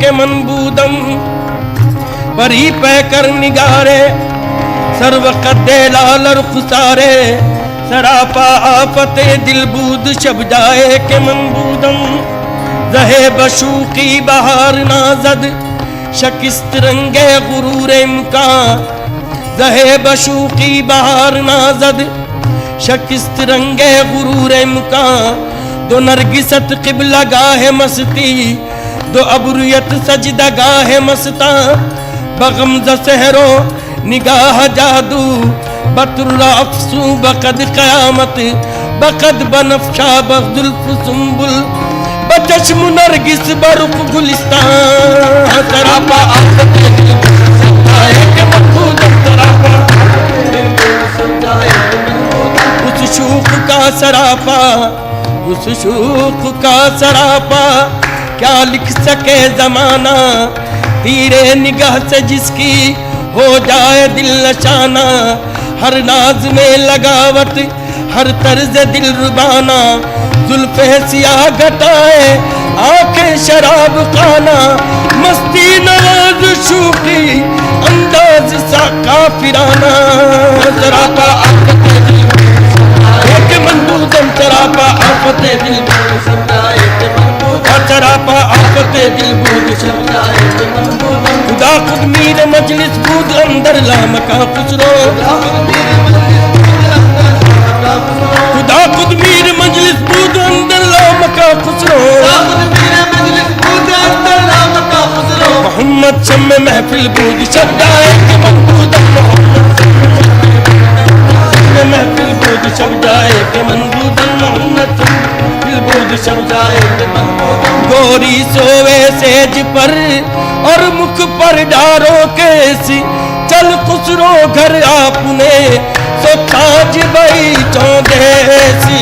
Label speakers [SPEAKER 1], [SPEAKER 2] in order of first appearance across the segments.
[SPEAKER 1] के मनबूदम परी पैकर निगारे सर्व कद्दे लाल खुसारे सरापा आफते दिलबूद शब जाए के मनबूदम जहे बशूकी बहार नाजद शकिस्त रंगे गुरूर मुका जहे बशूकी बहार नाजद शकिस्त रंगे गुरूर मुका दो नरगिसत किबला गाहे मस्ती दो अबरुयत सजदा गाहे मस्ता बगम ज़सहरो निगाह जादू बतुर्रा अफसू बकद क़यामत बकद बनफ्शा बजुल्फ सुंबुल बचश्म नरगिस बरुख गुलिस्तान सरापा उस शूक का सरापा उस शूक का सरापा क्या लिख सके जमाना तीरे निगाह से जिसकी हो जाए दिल नशाना हर नाज में लगावट हर तर्ज दिल रुबाना जुल्फे सियाह घटाए आंखें शराब खाना मस्ती नवाज शूकी अंदाज सा काफिराना सरापा एक मनबूदम सरापा आफते दिल सरापा आफते दिल खुदा खुद मीर मजलिस बूद अंदर लामका खुसरो खुदा खुद मीर मजलिस बूद अंदर लामका खुसरो मोहम्मद शम्मे महफिल बूद शब्दाए के मनबूदम महफिल बूद शब्दाए के मनबूदम मोहम्मद बूद शब्दाए के मनबूदम गोरी सोवे सेज पर और मुख पर डारो केसी चल खुसरो घर आपने सो ताज बई चौदेसी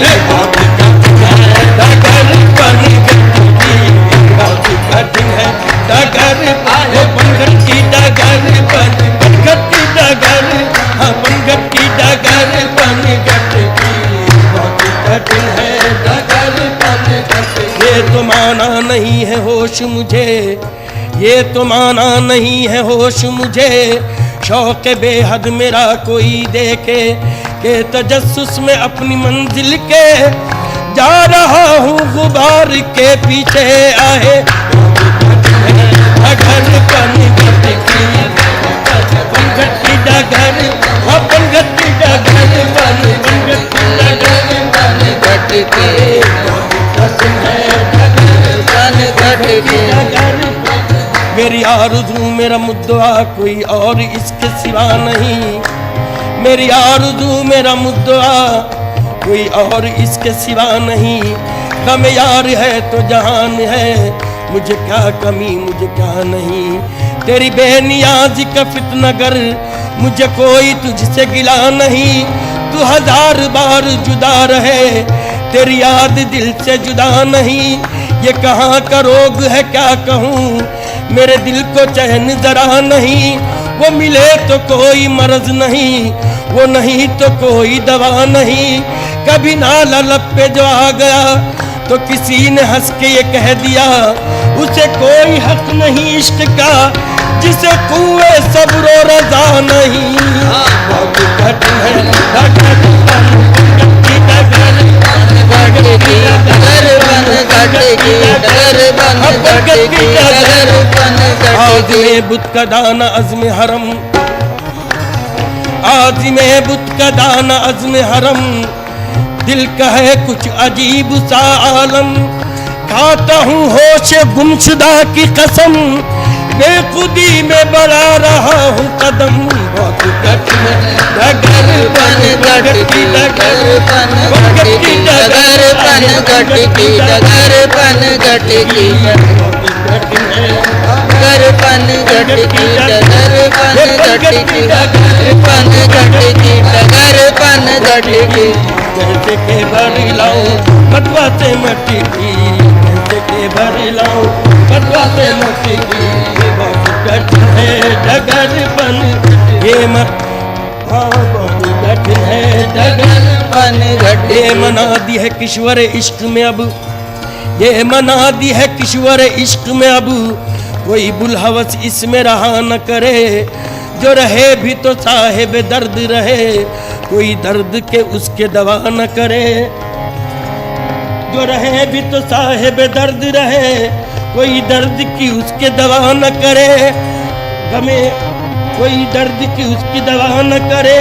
[SPEAKER 1] डगर बन कठिन है डगर पंगत की डगर बन पंगत की डगर हाँ पंगत की डगर बन बहुत कठिन है डगर बन ये तो माना नहीं है होश मुझे ये तो माना नहीं है होश मुझे शौक बेहद मेरा कोई देखे के तजस्सुस में अपनी मंजिल के जा रहा हूँ गुबार के पीछे आए डगर पंगत की डगर हाँ पंगत की डगर पंगत की डगर मेरी आरज़ू मेरा मुद्दा कोई और इसके सिवा नहीं मेरी आरज़ू मेरा मुद्दा कोई और इसके सिवा नहीं गम यार है तो जहान है मुझे क्या कमी मुझे क्या नहीं तेरी बेनियाज़ी का फितनगर मुझे कोई तुझसे गिला नहीं तू हजार बार जुदा रहे तेरी याद दिल से जुदा नहीं ये कहाँ का रोग है क्या कहूँ मेरे दिल को चैन जरा नहीं वो मिले तो कोई मर्ज नहीं वो नहीं तो कोई दवा नहीं कभी नाला लब पे जो आ गया तो किसी ने हंस के ये कह दिया उसे कोई हक नहीं इश्क का जिसे कुए सब्र और रज़ा नहीं बहुत कठिन है बुत का दाना अज़्म हरम आज़िम बुत का दाना अज़्म हरम दिल का है कुछ अजीब सा आलम खाता हूँ होश गुमशुदा की कसम बेखुदी में बढ़ा रहा हूँ कदम बहुत कठिन डगर बन घटकी डगर घटकी डगर बन घटकी डगर बन घटकी डगर बन घटकी डगर बन घटकी डगर बन घटकी डगर बन घटकी जैसे के भरी लाऊं मटवा से मट्टी की जैसे के भरी लाऊं मटवा से मट्टी की है डगर बन ये मत बहुत कठिन है डगर बन घटे मना दी है किश्वर इश्क में अब ये मना दी है किश्वर इश्क में अब कोई बुलहवस इसमें रहा न करे, जो रहे भी तो साहिब दर्द रहे, कोई दर्द के उसके दवा न करे। जो रहे भी तो साहिब दर्द रहे, कोई दर्द की उसके दवा न करे। गमे कोई दर्द की उसकी दवा न करे।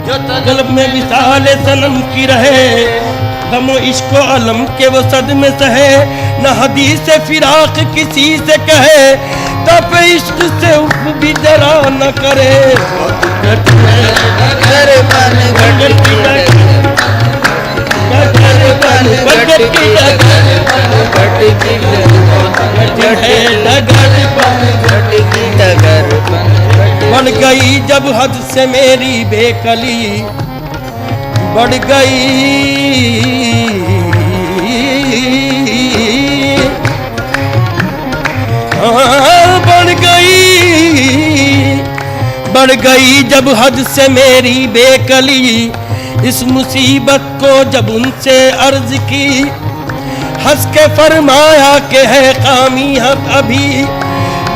[SPEAKER 1] जो कल्ब में विसाल सनम की रहे, गमो इश्को अलम के वो सदमे सहे। न हदीस फिराक किसी से कहे, तब इश्क से उफ भी जरा न करे। बढ़ गई जब हद से मेरी बेकली, बढ़ गई बढ़ गई जब हद से मेरी बेकली। इस मुसीबत को जब उनसे अर्ज की, हंस के फरमाया कि है कामी हक अभी।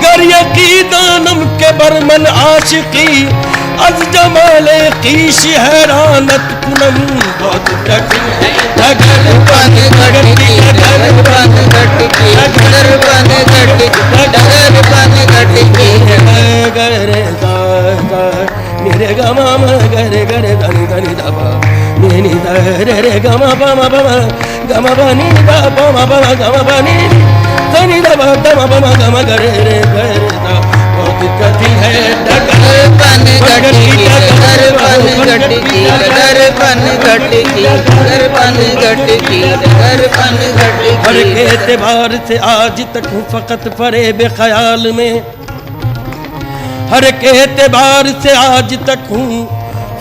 [SPEAKER 1] गर यकी दानम के बरमन आशिकी, अज जमाले कीश हैरानत कुनम। बहुत कठिन है डगर बन घटकी, डगर बन घटकी, डगर बन घटकी, डगर बन घटकी। गरे गा गा निरे गमा म गरे गरे धनी धनी दबा नी रे रे गमा बमा बमा गमा बनी दा बमा बमा गमा बनी धनी दबा दमा बमा गमा गरे रे गरे दा। बहुत कठिन है डगर बन घटकी, डगर बन घटकी, डगर बन घटकी, डगर बन घटकी, डगर बन घटकी। हर एतबार से आज तक हूँ फकत फरेब ख्याल में, हर एक एतबार से आज तक हूँ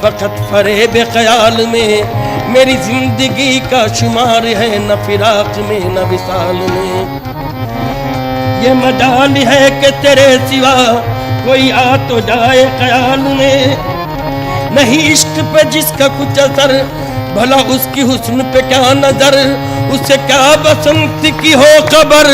[SPEAKER 1] फकत फरेब ख्याल में। मेरी जिंदगी का शुमार है न फिराक में न विसाल में। ये मजाल है कि तेरे सिवा कोई आ तो जाए ख्याल में। नहीं इश्क पे जिसका कुछ असर, भला उसकी हुस्न पे क्या नजर। उसे क्या बसंत की हो खबर,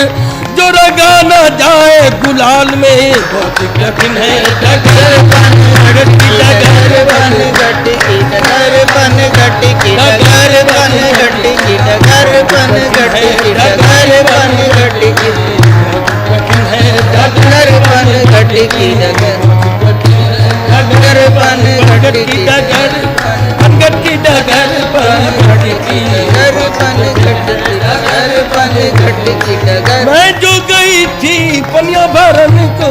[SPEAKER 1] जो रगा ना जाए गुलाल में। बहुत कठिन है डगर बन घटकी, डगर बन घटकी, डगर बन घटकी, डगर बन घटकी, डगर बन घटकी, डगर बन घटकी। कठिन है डगर बन घटकी, डगर बन घटकी, डगर घटकी, डगर बन घटकी, डगर बन घटकी, डगर बन घटकी, डगर। मैं जो गई थी पनिया भरन को,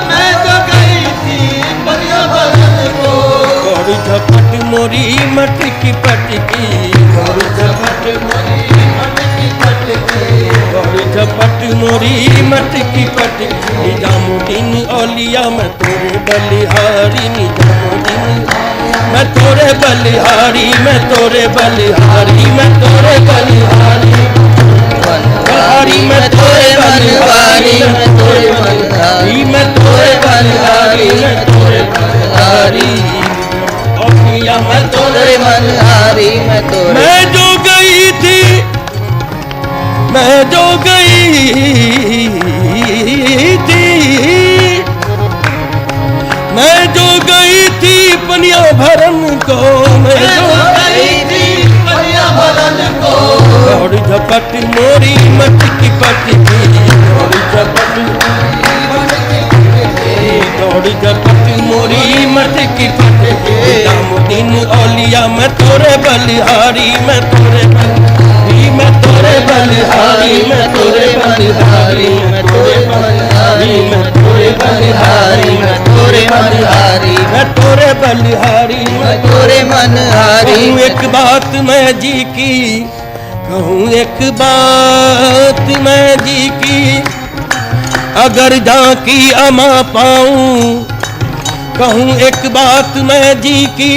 [SPEAKER 1] मैं जो गई थी पनिया भरन को। गौरी झपट मोरी मटकी पटकी, गौरी झपट मोरी मटकी पटकी, गौरी झपट मोरी मटकी पटकी। निजामुद्दीन औलिया मैं तोरे बलिहारी, निजामुद्दीन मैं तोरे बलिहारी, मैं तोरे बलिहारी, मैं तोरे बलिहारी, बलिहारी मैं तोरे बलिहारी, मैं तोरे बलिहारी, मैं तोरे बलिहारी, मैं तोरे बलिहारी। औलिया मैं तोरे बलिहारी, मैं तोरे। मैं जो गई थी, मैं जो गई थी, मैं जो गई थी पनिया भरन को, मैं जो गई थी पनिया भरन को। गौरी झपट मोरी मटकी पटकी, गौरी झपट गौरी झपट मोरी मटकी पटकी। निजामुद्दीन औलिया मैं तोरे बलिहारी, मैं तोरे बलिहारी, मैं तोरे बलिहारी, मैं तोरे बलिहारी, मैं तोरे बलिहारी, मैं तोरे बलिहारी, मैं तोरे बलिहारी, मैं तोरे बलिहारी, मैं तोरे मनहारी। कहूँ एक बात मैं जी की, कहूँ एक बात मैं जी की, अगर झांकी अमा पाऊं। कहूँ एक बात मैं जी की,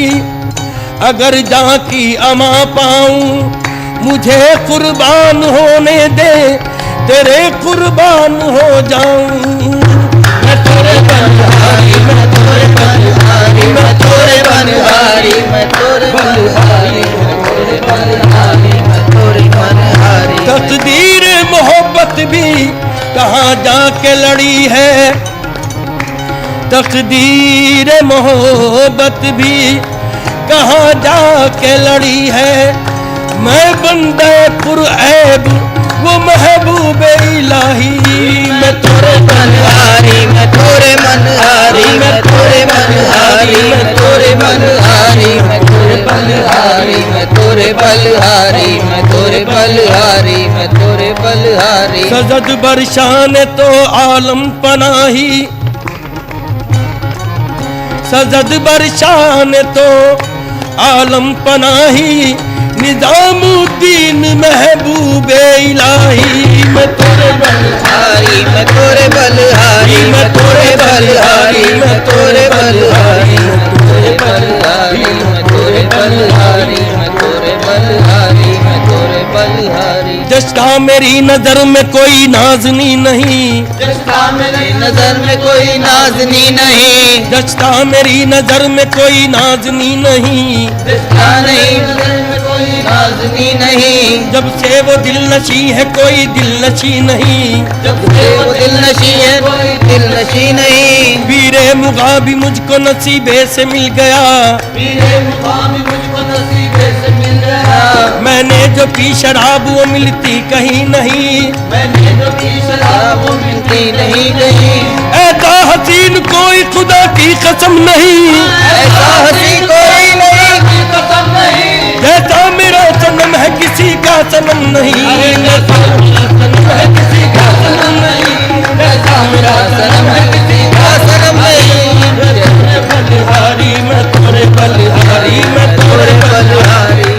[SPEAKER 1] अगर झांकी अमा पाऊं। मुझे कुर्बान होने दे, तेरे कुर्बान हो जाऊं। मैं तोरे बलिहारी, मैं तोरे बलिहारी, मैं तोरे बलिहारी, मैं तोरे बलिहारी, मैं तोरे बलिहारी, मैं तोरे बलिहारी। तकदीर मोहब्बत भी कहाँ कहाँ जाके लड़ी है तकदीर मोहब्बत भी, कहाँ जाके लड़ी है। मैं बंदे पुरऐब वो महबूब इलाही, मैं तोरे
[SPEAKER 2] मनहारी, मैं तोरे मनहारी, मैं तोरे मनहारी, मैं तोरे मनहारी, मैं तोरे बलहारी, मैं तोरे बलहारी, मैं तोरे बलहारी, मैं तोरे बलहारी।
[SPEAKER 1] सजद बरशान तो आलम पनाही, सजद बरशान तो आलम पनाही, निजामुद्दीन महबूब इलाही। मैं तोरे
[SPEAKER 2] बलहारी, मैं तोरे बलहारी, मैं तोरे बलहारी, मैं तोरे बलहारी, मैं तोरे बलहारी, मैं तोरे बलहारी, मैं तोरे बलहारी, मैं तोरे बलहारी।
[SPEAKER 1] जश्ता मेरी नजर में कोई नाज़नी नहीं,
[SPEAKER 2] जश्ता मेरी नजर में कोई नाज़नी नहीं,
[SPEAKER 1] जश्ता मेरी नजर में कोई नाज़नी नहीं,
[SPEAKER 2] जश्ता नहीं नजर में कोई नाज़नी नहीं।
[SPEAKER 1] जब से वो दिल नशी है कोई दिल नशी नहीं,
[SPEAKER 2] जब से वो दिल नशी है कोई दिल नशी नहीं।
[SPEAKER 1] वीरे मुगाबी मुझको नसीबे से मिल गया,
[SPEAKER 2] वीरे मुगाबी मुझको नसीबे से मिल गया।
[SPEAKER 1] मैंने जो पी शराब वो मिलती कहीं नहीं,
[SPEAKER 2] मैंने जो पी शराब वो मिलती नहीं कहीं।
[SPEAKER 1] ऐसा हसीन कोई खुदा की कसम नहीं,
[SPEAKER 2] ऐसा हसीन कोई नहीं की कसम नहीं।
[SPEAKER 1] जैसा मेरा सनम है किसी का सनम नहीं,
[SPEAKER 2] जैसा मेरा सनम है किसी का सनम नहीं, जैसा मेरा सनम है किसी का सनम नहीं।
[SPEAKER 1] बलहारी मैं तोरे बलहारी, मैं तोरे
[SPEAKER 2] बलहारी।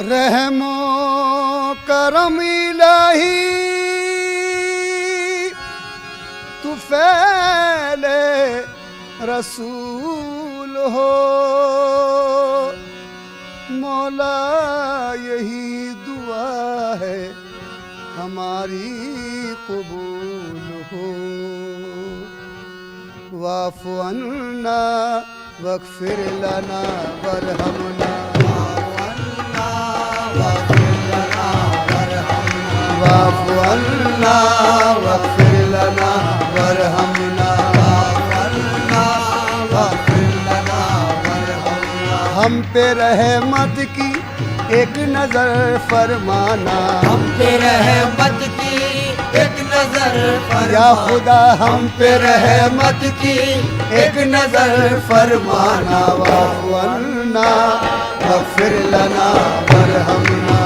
[SPEAKER 3] रहमो करम इलाही तू फैले रसूल हो, मौला यही दुआ है हमारी कबूल हो। वाफ़ु अन्ना वग़फ़िर लना वरहमना, वाफ़ु अन्ना वग़फ़िर लना वरहमना, हम पे रहमत की एक नजर फरमाना,
[SPEAKER 2] हम पे रहमत की एक नजर
[SPEAKER 3] या खुदा हम पे रहमत की एक नजर फरमाना। वाफ़ु अन्ना वग़फ़िर लना वरहमना,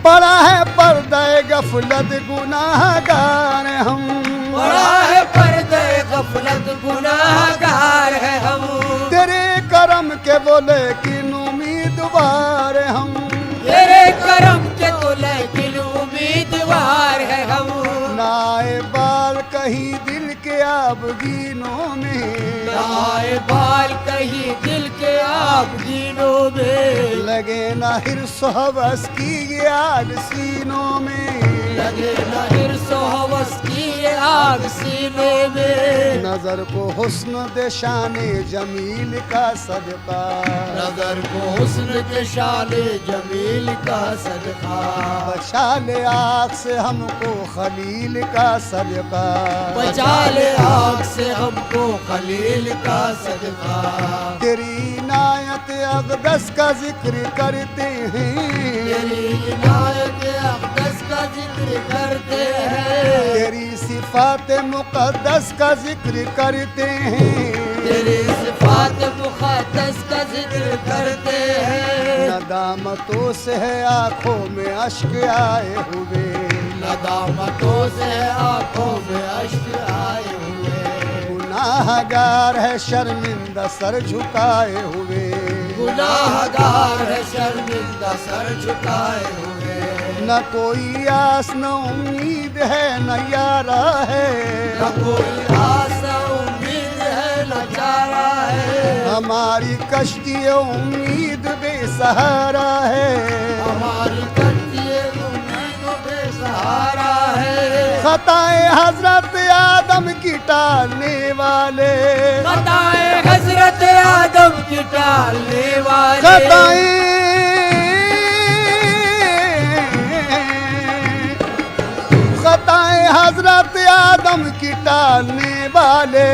[SPEAKER 3] पड़ा है पर्दे गफलत गुनाहगार हम,
[SPEAKER 2] पड़ा है पर्दे गफलत गुनाहगार है हम।
[SPEAKER 3] तेरे करम के बोले कि उम्मीदवार हम,
[SPEAKER 2] तेरे करम के तो लेकिन उम्मीदवार है हम।
[SPEAKER 3] नाए बाल कहीं दिल के आबगीनों में,
[SPEAKER 2] नाए बाल कहीं दिल के आबगीनों में।
[SPEAKER 3] लगे ना हिर्स हवस की आग सीनों में,
[SPEAKER 2] लगे न हिर्स हवस की आग आग सीने में,
[SPEAKER 3] नजर को हुस्न दे शाने जमील का सदका,
[SPEAKER 2] नजर को हुस्न के शाने जमील का सदका,
[SPEAKER 3] बचा ले आग से हमको खलील का सदका,
[SPEAKER 2] बचा ले आग से हमको खलील का सदका।
[SPEAKER 3] तेरी इनायत अक़दस का जिक्र करते हैं,
[SPEAKER 2] तेरी इनायत अक़दस का जिक्र करते हैं,
[SPEAKER 3] तेरी सिफ़ात मुक़द्दस का जिक्र करते हैं,
[SPEAKER 2] तेरी सिफ़ात मुक़द्दस का जिक्र करते हैं।
[SPEAKER 3] नदामतों से है आँखों में अश्क आए हुए,
[SPEAKER 2] नदामतों से आँखों में अश्क आए हुए,
[SPEAKER 3] गुनाहगार है शर्मिंदा सर झुकाए हुए,
[SPEAKER 2] गुनाहगार है शर्मिंदा सर झुकाए हुए।
[SPEAKER 3] न कोई आस न उम्मीद है न यारा है,
[SPEAKER 2] न कोई आस उम्मीद है न चारा है,
[SPEAKER 3] हमारी कश्ती उम्मीद बेसहारा है,
[SPEAKER 2] हमारी कश्ती उम्मीद बेसहारा है।
[SPEAKER 3] खताए हजरत आदम की टालने वाले,
[SPEAKER 2] खताए हजरत आदम की टालने वाले,
[SPEAKER 3] खताए हजरत आदम की टालने वाले,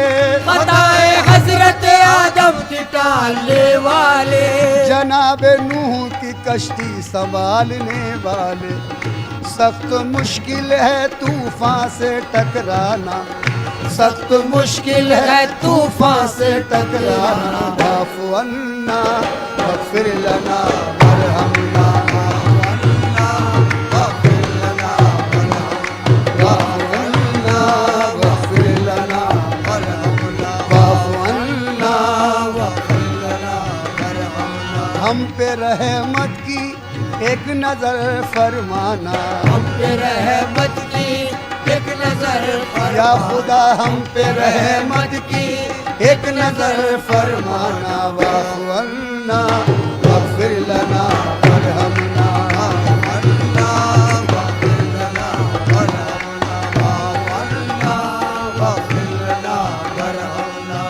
[SPEAKER 2] खताए हजरत आदम की टालने वाले,
[SPEAKER 3] जनाब नूह की कश्ती संभालने वाले। सख्त मुश्किल है तूफान से टकराना,
[SPEAKER 2] सख्त मुश्किल है तूफान से टकराना।
[SPEAKER 3] वाफ़ु अन्ना वग़फ़िर लना वरहमना, वाफ़िर लना वाफ़ु अन्ना वग़फ़िर लना वरहमना, वाफ़ु अन्ना वग़फ़िर लना वरहमना। हम पे रहमत की एक नजर फरमाना,
[SPEAKER 2] हम पे रहमत की एक नजर
[SPEAKER 3] या खुदा हम पे रहमत की एक नजर फरमाना। वाफ़ु अन्ना वग़फ़िर लना वरहमना, अन्ना वग़फ़िर लना वरहमना, अन्ना वग़फ़िर लना वरहमना।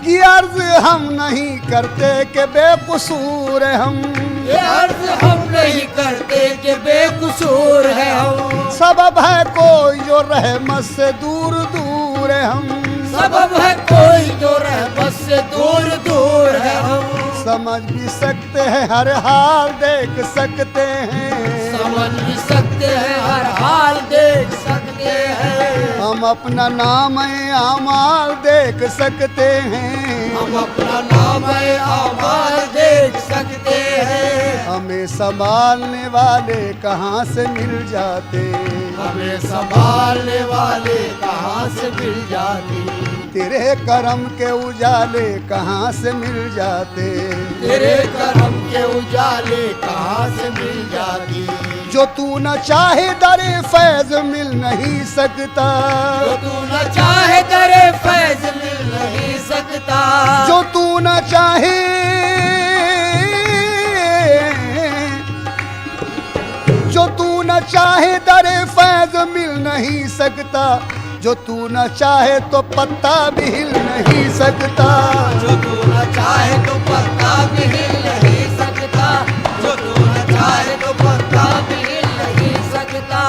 [SPEAKER 3] ये अर्ज़ हम नहीं करते कि बेकसूर हम,
[SPEAKER 2] ये अर्ज हम नहीं करते कि बेकसूर है हम,
[SPEAKER 3] सबब है कोई जो रहमत से दूर दूर है हम,
[SPEAKER 2] सबब है कोई जो रहमत से दूर दूर है हम।
[SPEAKER 3] समझ भी सकते हैं हर हाल देख सकते हैं,
[SPEAKER 2] समझ भी सकते हैं हर हाल देख सकते हैं,
[SPEAKER 3] हम अपना नाम आमाल देख सकते हैं,
[SPEAKER 2] हम अपना नाम आमाल देख सकते हैं।
[SPEAKER 3] हमें संभालने वाले कहाँ से मिल जाते,
[SPEAKER 2] हमें संभालने वाले कहाँ से मिल जाते,
[SPEAKER 3] तेरे करम के उजाले कहाँ से मिल जाते,
[SPEAKER 2] तेरे करम के उजाले कहाँ से मिल जाती।
[SPEAKER 3] जो तू न चाहे दरे फैज मिल नहीं सकता,
[SPEAKER 2] जो तू न चाहे दरे फैज मिल नहीं सकता,
[SPEAKER 3] जो तू न चाहे, जो तू न चाहे दरे फैज मिल नहीं सकता, जो तू न चाहे तो पत्ता भी हिल नहीं सकता,
[SPEAKER 2] जो तू न चाहे तो पत्ता भी हिल नहीं सकता, जो तू न चाहे तो पत्ता भी हिल नहीं सकता।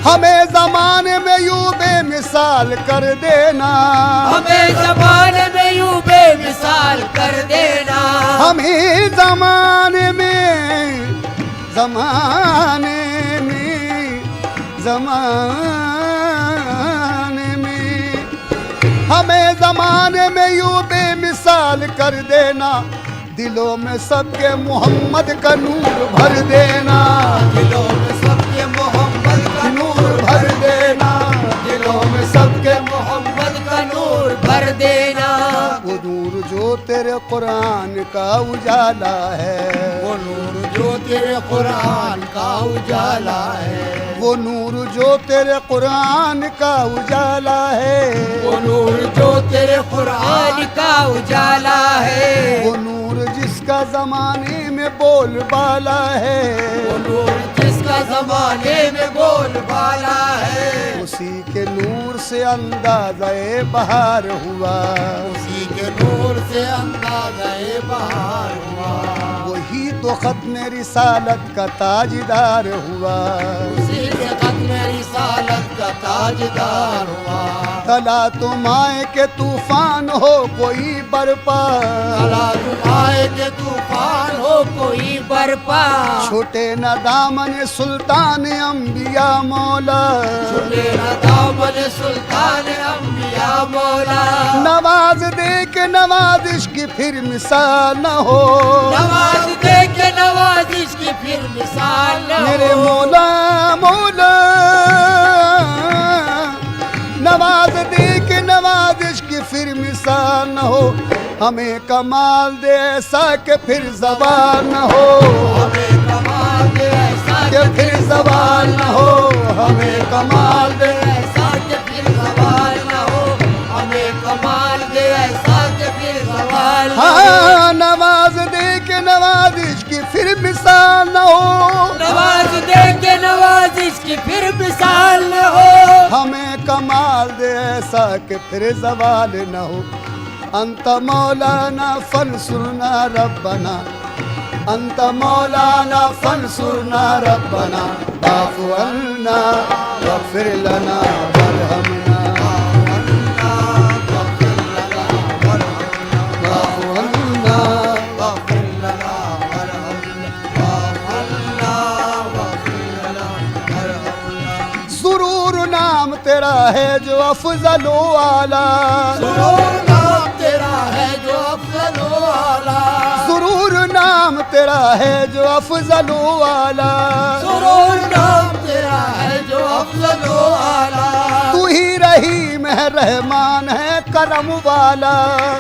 [SPEAKER 3] हमें जमाने में यूं बेमिसाल कर देना,
[SPEAKER 2] हमें जमाने में यूं बेमिसाल कर देना,
[SPEAKER 3] हमें जमाने में, जमाने में, जमाने में, हमें जमाने में यूं बेमिसाल कर देना, दिलों में सबके मोहम्मद का नूर भर देना,
[SPEAKER 2] दिलों में सबके मोहम्मद का
[SPEAKER 3] नूर भर देना,
[SPEAKER 2] दिलों में सबके मोहम्मद का नूर भर देना।
[SPEAKER 3] वो नूर जो तेरे कुरान का उजाला है,
[SPEAKER 2] वो नूर जो तेरे कुरान का उजाला है,
[SPEAKER 3] वो नूर जो तेरे कुरान का उजाला है,
[SPEAKER 2] वो नूर जो तेरे कुरान का उजाला है,
[SPEAKER 3] वो नूर जिसका जिसका जमाने में बोलबाला है,
[SPEAKER 2] वो नूर जिसका ज़माने में बोलबाला है,
[SPEAKER 3] उसी के नूर से अंदाज़े बहार हुआ,
[SPEAKER 2] उसी के नूर से अंदाज़े बहार हुआ,
[SPEAKER 3] वही तो खत्म रिसालत का ताजदार हुआ,
[SPEAKER 2] उसी से खत्म रिसालत का ताजदार हुआ।
[SPEAKER 3] तला तुम आए के तूफान हो कोई बरपा,
[SPEAKER 2] तला तुम आए के तूफान हो कोई बरपा,
[SPEAKER 3] छोटे न दामन सुल्तान अंबिया मौला,
[SPEAKER 2] छुटे न दामन सुल्तान अंबिया मौला,
[SPEAKER 3] नवाज दे के नवाजिश की फिर मिसाल न हो,
[SPEAKER 2] नवाज दे के नवाजिश की फिर मिसाल न
[SPEAKER 3] मेरे
[SPEAKER 2] हो।
[SPEAKER 3] मौला मौला, नवाज दे के नवाजिश की फिर मिसाल न हो, हमें कमाल दे ऐसा के फिर जबान न हो,
[SPEAKER 2] हमें कमाल दे ऐसा
[SPEAKER 3] के फिर जबान न हो, हमें कमाल दे
[SPEAKER 2] ऐसा के फिर सवाल न हो, हमें कमाल दे ऐसा के फिर सवाल न हो।
[SPEAKER 3] हाँ, नवाज दे के नवाजिश की फिर मिसाल न हो,
[SPEAKER 2] नवाज दे के नवाजिश की फिर मिसाल न हो,
[SPEAKER 3] हमें कमाल दे ऐसा कि फिर जवाल न हो। अंत मौलाना फनसुरना रब्बना, अंत मौलाना फनसुरना रब्बना, आफु अन्ना वग़फिर लना वरहमना, आफु अन्ना सुरूर नाम तेरा है जो अफजलो आला,
[SPEAKER 2] सुरूर नाम तेरा है जो अफजलो आला,
[SPEAKER 3] सुरूर नाम तेरा है जो अफजलो आला,
[SPEAKER 2] सुरूर नाम तेरा है जो अफजलो आला,
[SPEAKER 3] तू ही रहीम है रहमान है करम वाला,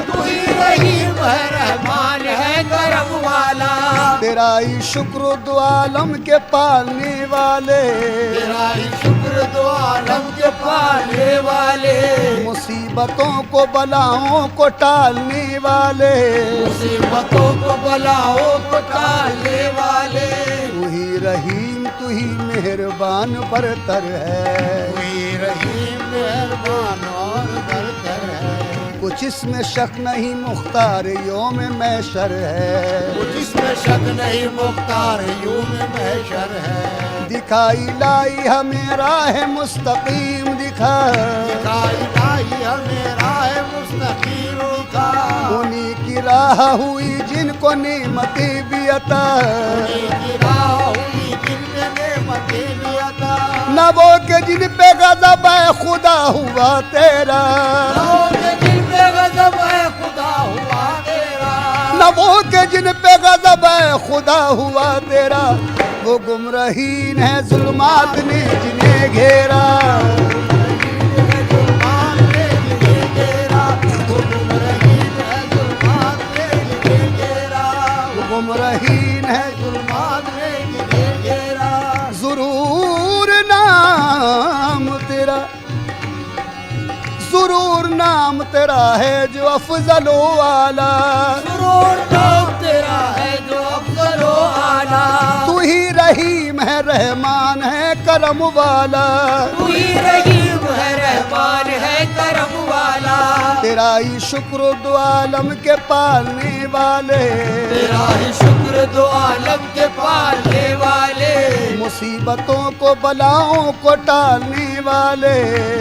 [SPEAKER 2] तू ही रहीम है रहमान है करम वाला,
[SPEAKER 3] तेरा ही शुक्र दो आलम के पालने वाले,
[SPEAKER 2] तेरा ही शुक्र दो आलम के पालने वाले,
[SPEAKER 3] मुसीबतों को बलाओं को टालने वाले,
[SPEAKER 2] मुसीबतों को बलाओं को टालने वाले,
[SPEAKER 3] तू ही रहीम तू ही मेहरबान बरतर है,
[SPEAKER 2] तू ही रहीम मेहरबान और बरतर है,
[SPEAKER 3] कुछ इसमें शक नहीं मुख्तार योम महशर है,
[SPEAKER 2] कुछ इसमें शक नहीं मुख्तार यूं में महशर है,
[SPEAKER 3] दिखाई लाई हमें राह मुस्तकीम दिखा,
[SPEAKER 2] दिखाई लाई हमें राह मुस्तकीम दिखा,
[SPEAKER 3] उन्हीं की राह हुई जिनको नेमतें भी अता,
[SPEAKER 2] उन्हीं की राह हुई जिनमें नेमतें भी अता,
[SPEAKER 3] न वो के जिन पे गज़ब है खुदा हुआ तेरा,
[SPEAKER 2] के दिल पे गज़ब है खुदा हुआ तेरा,
[SPEAKER 3] न वो के जिन पे गज़ब है खुदा हुआ तेरा, वो गुमराहीन है जुल्मात ने जिन्हें घेरा,
[SPEAKER 2] जुल्मात ने जिन्हें घेरा, वो गुमराहीन है जुल्मात ने जिन्हें घेरा,
[SPEAKER 3] वो गुमराहीन है
[SPEAKER 2] जुल्मात ने जिन्हें घेरा,
[SPEAKER 3] ज़ुरूर नाम तेरा, ज़ुरूर नाम तेरा है जो अफजलो आला,
[SPEAKER 2] सुरूर नाम तेरा है जो अफजलो आला,
[SPEAKER 3] तू ही रहीम है रहमान है करम वाला,
[SPEAKER 2] तू ही रहीम है रहमान है करम वाला,
[SPEAKER 3] तेरा ही शुक्र दो आलम के पालने वाले,
[SPEAKER 2] तेरा ही शुक्र दो आलम के पालने वाले,
[SPEAKER 3] मुसीबतों को बलाओं को टालने वाले,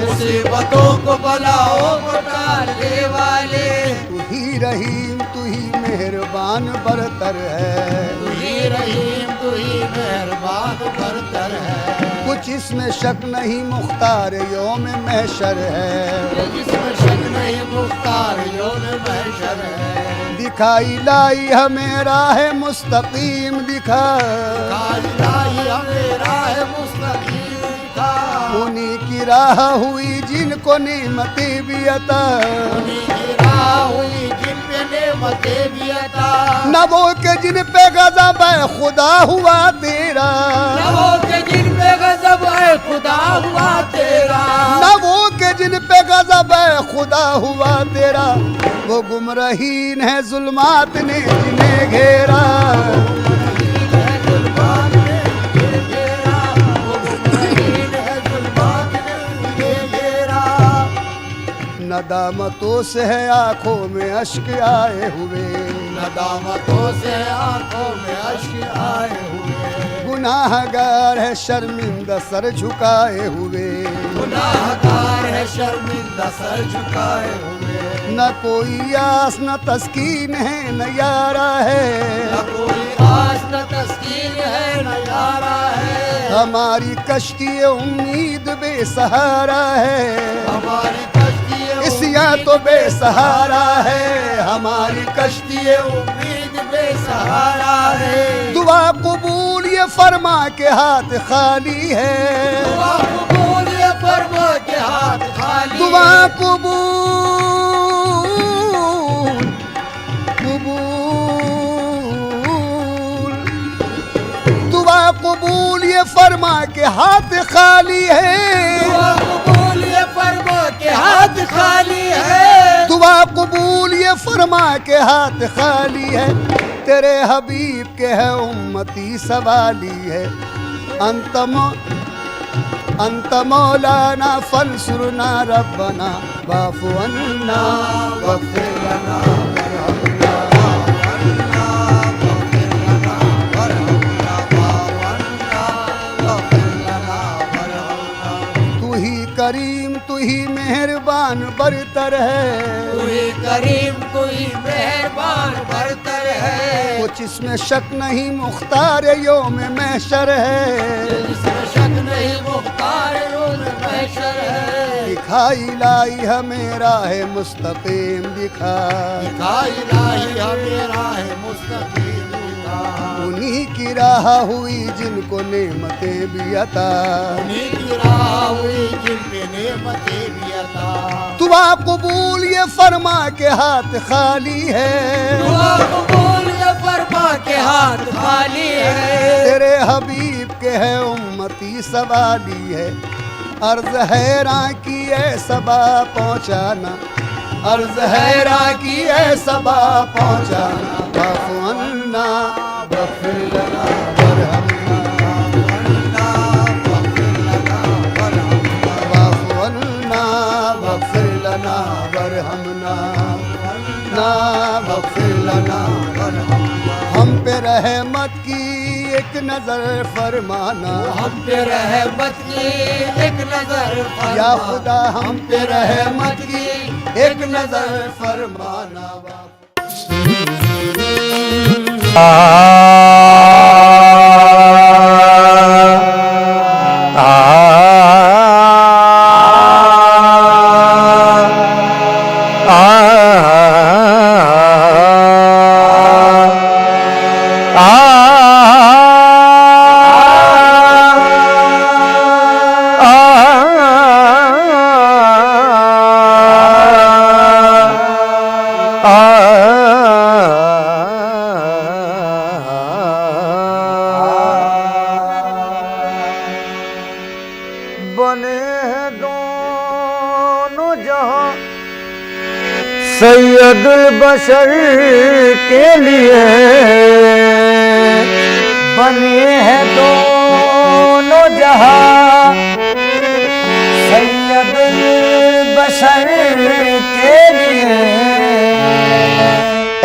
[SPEAKER 2] मुसीबतों को बलाओं को टालने वाले,
[SPEAKER 3] तू ही रहीम तू ही मेहरबान बरतर है,
[SPEAKER 2] तू ही रहीम तू ही मेहरबान बरतर है,
[SPEAKER 3] कुछ इसमें शक नहीं मुख्तार योम महशर है,
[SPEAKER 2] जिसमें शक नहीं मुख्तार यौन महशर है,
[SPEAKER 3] दिखाई लाई हमें राह मुस्तकीम दिखा,
[SPEAKER 2] दिखाई लाई हमें राह मुस्तकीम दिखा,
[SPEAKER 3] उन्हीं की राह हुई जिनको नेमतें भी अता,
[SPEAKER 2] उन्हीं की राह हुई जिन पे नेमतें भी अता,
[SPEAKER 3] न वो के जिन पे गज़ब है खुदा हुआ तेरा,
[SPEAKER 2] न वो के जिन पे गज़ब है खुदा हुआ तेरा,
[SPEAKER 3] न वो के जिन पे गज़ब है खुदा हुआ तेरा, वो गुमराहीन है जुल्मात ने जिन्हें घेरा, नदामतों से है आंखों में अश्क आए हुए,
[SPEAKER 4] नदामतों से आंखों में अश्क आए हुए,
[SPEAKER 3] गुनाहगार है शर्मिंदा सर झुकाए हुए,
[SPEAKER 4] गुनाहगार है शर्मिंदा सर झुकाए हुए,
[SPEAKER 3] न कोई आस न तस्कीन है न यारा है,
[SPEAKER 4] न कोई आस न तस्कीन है न यारा है,
[SPEAKER 3] हमारी कश्ती उम्मीद बेसहारा है,
[SPEAKER 4] हमारी कश्ती
[SPEAKER 3] इसिया तो बेसहारा है, हमारी कश्ती
[SPEAKER 4] उम्मीद बेसहारा है,
[SPEAKER 3] दुआ कबूल ये फरमा के हाथ खाली है,
[SPEAKER 4] दुआ कबूल ये फरमा के हाथ खाली,
[SPEAKER 3] दुआ कबूल दुआ कबूल ये फरमा के हाथ खाली है,
[SPEAKER 4] दुआ कबूल ये फरमा के हाथ खाली है,
[SPEAKER 3] दुआ कबूल ये फरमा के हाथ खाली है, तेरे हबीब के है उम्मती सवाली है, अंत मौलाना फंसुरना रब्बना वाफ़ु अन्ना वग़फ़िर लना करीम तू ही मेहरबान बरतर है,
[SPEAKER 4] तू ही करीम तू ही मेहरबान बरतर है,
[SPEAKER 3] कुछ इसमें शक नहीं मुख्तार योम महशर है,
[SPEAKER 4] इसमें शक नहीं मुख्तार योम महशर है,
[SPEAKER 3] दिखाई लाई हमें राह मुस्तकीम दिखा,
[SPEAKER 4] दिखाई लाई हमें राह मुस्तकीम दिखा,
[SPEAKER 3] उन्हीं की राह हुई जिनको नेमतें भी अता,
[SPEAKER 4] उन्हीं की राह हुई जिन पे नेमतें भी अता,
[SPEAKER 3] दुआ कबूल ये फरमा के हाथ खाली है,
[SPEAKER 4] दुआ कबूल ये फरमा के हाथ खाली है,
[SPEAKER 3] तेरे हबीब के है उम्मती सवाली है, अर्ज हैरां की है सबा पहुँचाना, अर्ज हैरां की है सबा पहुँचाना, वाफ़ु अन्ना वग़फ़िर लना वरहमना, वाफ़ु अन्ना वग़फ़िर लना वरहमना, ना वग़फ़िर लना वरहमना, हम पे रहमत की एक नजर फरमाना,
[SPEAKER 4] हम पे रहमत की एक नजर
[SPEAKER 3] या
[SPEAKER 4] फरमा,
[SPEAKER 3] खुदा हम पे रहमत की एक नजर फरमाना।
[SPEAKER 2] सैयदुल बशर के लिए बने हैं दोनों जहां, सैयदुल बशर के लिए,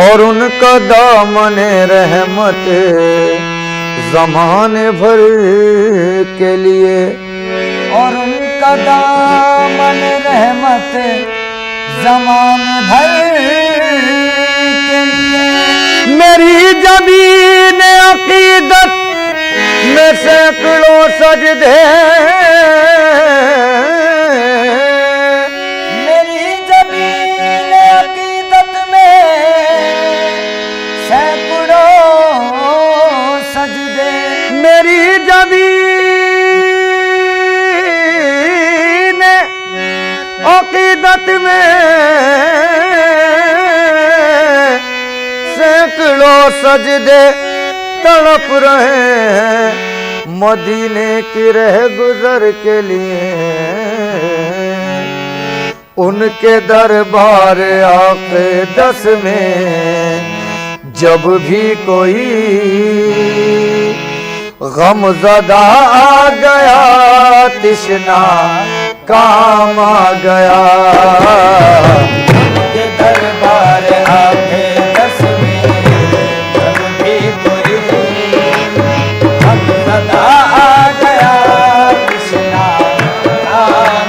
[SPEAKER 2] और उनका दामन रहमत ज़माने भर के लिए, और उनका दामन रहमत ज़माने भर के लिए। मेरी ज़मीन अक़ीदत में सैकड़ों सजदे, मेरी ज़मीन अक़ीदत में सैकड़ों सजदे, मेरी ज़मीन अक़ीदत में सैकड़ों सजदे तड़प रहे हैं मदीने की रह गुजर के लिए।
[SPEAKER 5] उनके दरबार आके 10 में जब भी कोई गमज़दा आ गया तृष्णा काम आ गया। उनके दरबार आके 10 में जब भी कोई गमज़दा आ गया तृष्णा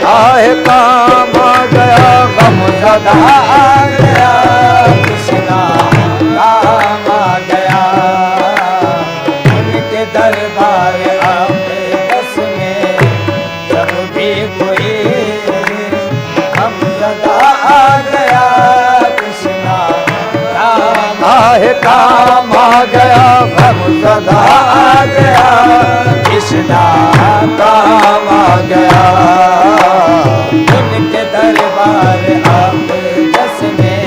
[SPEAKER 5] काम आ गया। गमज़दा आ गया तृष्णा काम आ गया। उनके दरबार आके 10 में जब भी कोई गमज़दा आ गया तृष्णा काम आ गया। गमज़दा आ गया तृष्णा काम आ गया। उनके दरबार आके 10 में